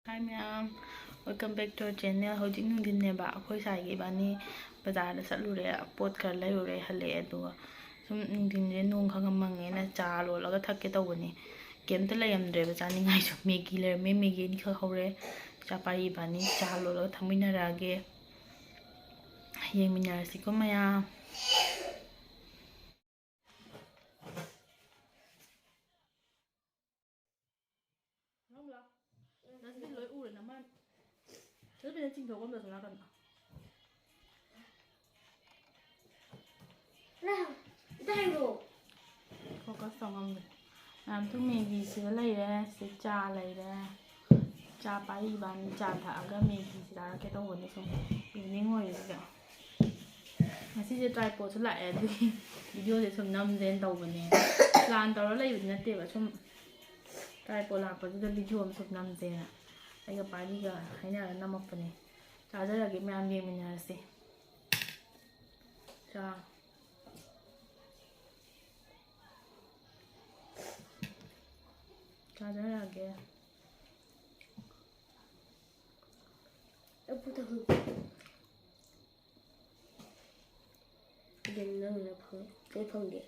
Hi ma'am, welcome back to our channel. Hojik nungdineba akhoi saigi bani bazar da chatlure pot khar lairure hale aduga sum nungdinje nung khangamang na cha lo laga thakke tawbani kemta layamdre ba chaningai su megi le me megi ni kha hore cha pari bani cha lo laga thaminarage yengminarasi ko maya Nasibin lối u rồi naman. Thế bây giờ trình thấu con được rồi cần. Nào, đây rồi. Có xong không rồi. Làm thứ mì gì sữa lấy ra, sữa trà lấy ra. Trà bái bán trà thả cái mì gì đó cái tông của nó xong. Mình nên ngồi rồi kìa. Mà xin try post lại đi. Video thì xong năm đến đầu của nè. Làm tao nó lấy được tiền vào trong. Try post lại post video mà xong năm đến à. Cái bài đi cả hay là năm một phần này. Chả rất là cái mẹ ăn mình là gì. Chà. Chà rất là cái. Đâu phụ thuộc. Đừng nói là cái phần điện.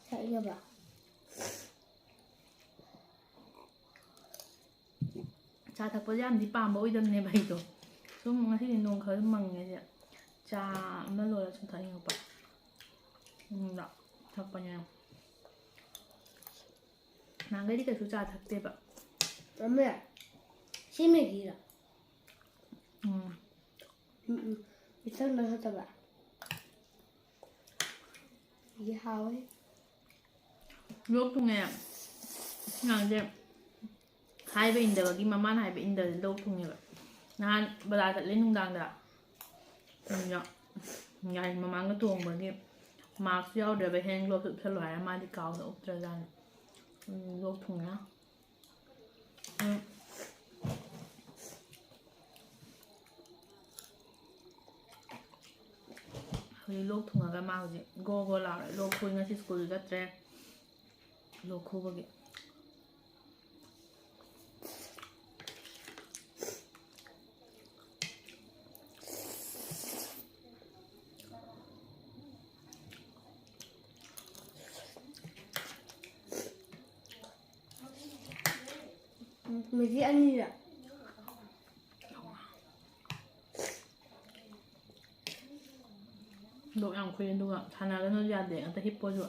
Thấy chưa bà? Trà thật có giảm thì bàm bối đâm này bày rồi. Xong mà thì nông khởi măng này ạ. Trà nó rồi là chúng ta hiểu bà. Đó, thật bà nhau. Nàng cái đi cái số trà thật tệp ạ. Mẹ, xin mẹ gì đó? Sao nó thật bà? Gì hao ấy? Lúc thu nghe nàng xem hai bên inda bagi mama hai bên inda lúc thu nghe nàng bala thật lên nung đằng đã ngày mama cái tuồng bagi mà siêu để về hang lúc thực thay loại mà đi cào được trở ra lúc thu nghe hơi lúc thu nghe cái màu gì go lại lúc thu nghe thì school rất trẻ lúc thu bagi Mày gì ăn gì ạ? Độ ăn khuyên đúng không? Thằng nào nó ra để người ta hip po rồi.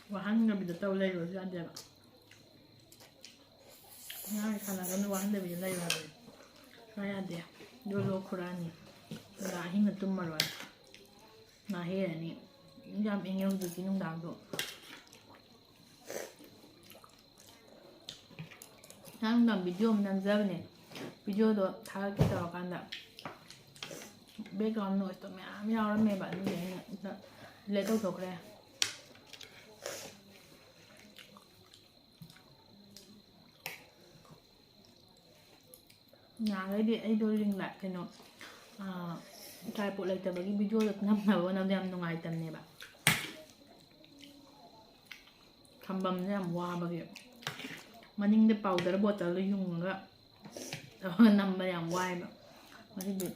Và hắn nó bị tao lấy rồi ra để bạn. Ngay thằng nào nó hắn để bị lấy rồi. Ra để. Đôi lô Quran là hình là tum mà rồi. Là hết rồi nè. Nhắm anh em được cái nông đào rồi. Nang nang video mình làm nè. Video đó tháo cái tao can đã. Background noise tụi mẹ nhau lắm mẹ bạn như vậy nè. Lấy đâu thuộc ra. Nhà cái điện ấy đôi link lại cái nó try bộ lại từ cái video được năm nào năm đem trong ngày tầm này bạn. Khambam ra mua bao nhiêu. Maningde powder bottle yung nga number yang why ba masibit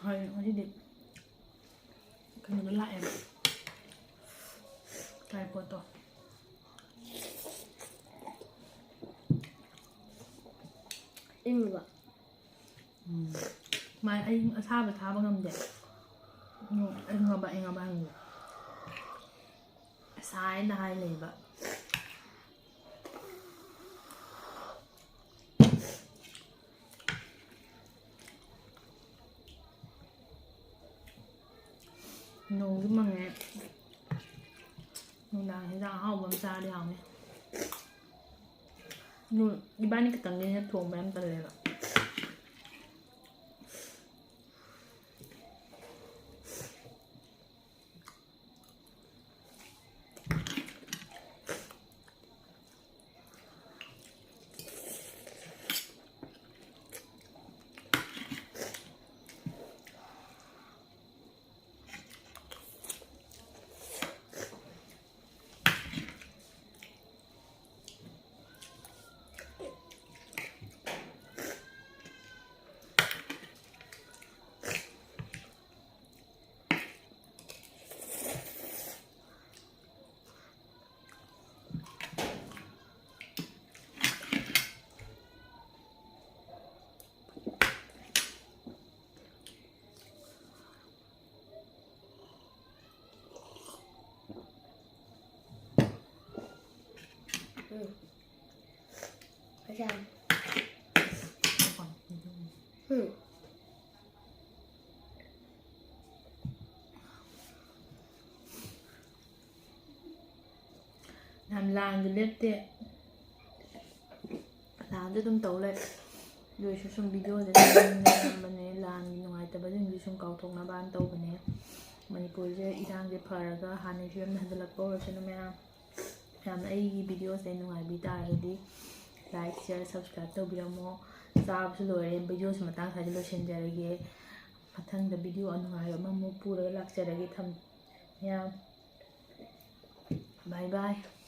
hay masibit kan lại em try po to Im ba? mai anh sao phải tháo bằng vậy anh ngồi bạn ngồi bạn sai là hai này bạn nấu cái măng này nấu đang thấy ra hậu bấm ra đi học này nấu đi bán cái tầng này thuồng em tầng này bạn อาจารย์ ก่อน làm làng thì biết tiện làm cho tung tấu lại rồi cho xong video thì mình này làm ngoài tập bây giờ xong cầu thùng là ban tàu mình này mình bây giờ ít hàng cái phở cái hàng này chuyên mình là có cho nó mẹ làm ai video sẽ ngoài bị tai rồi đi like share subscribe tàu video mo sao rồi video mà tăng thay cho xin ra cái phát thanh cái video anh ngoài mà mua pura lạc ra cái thầm nha bye bye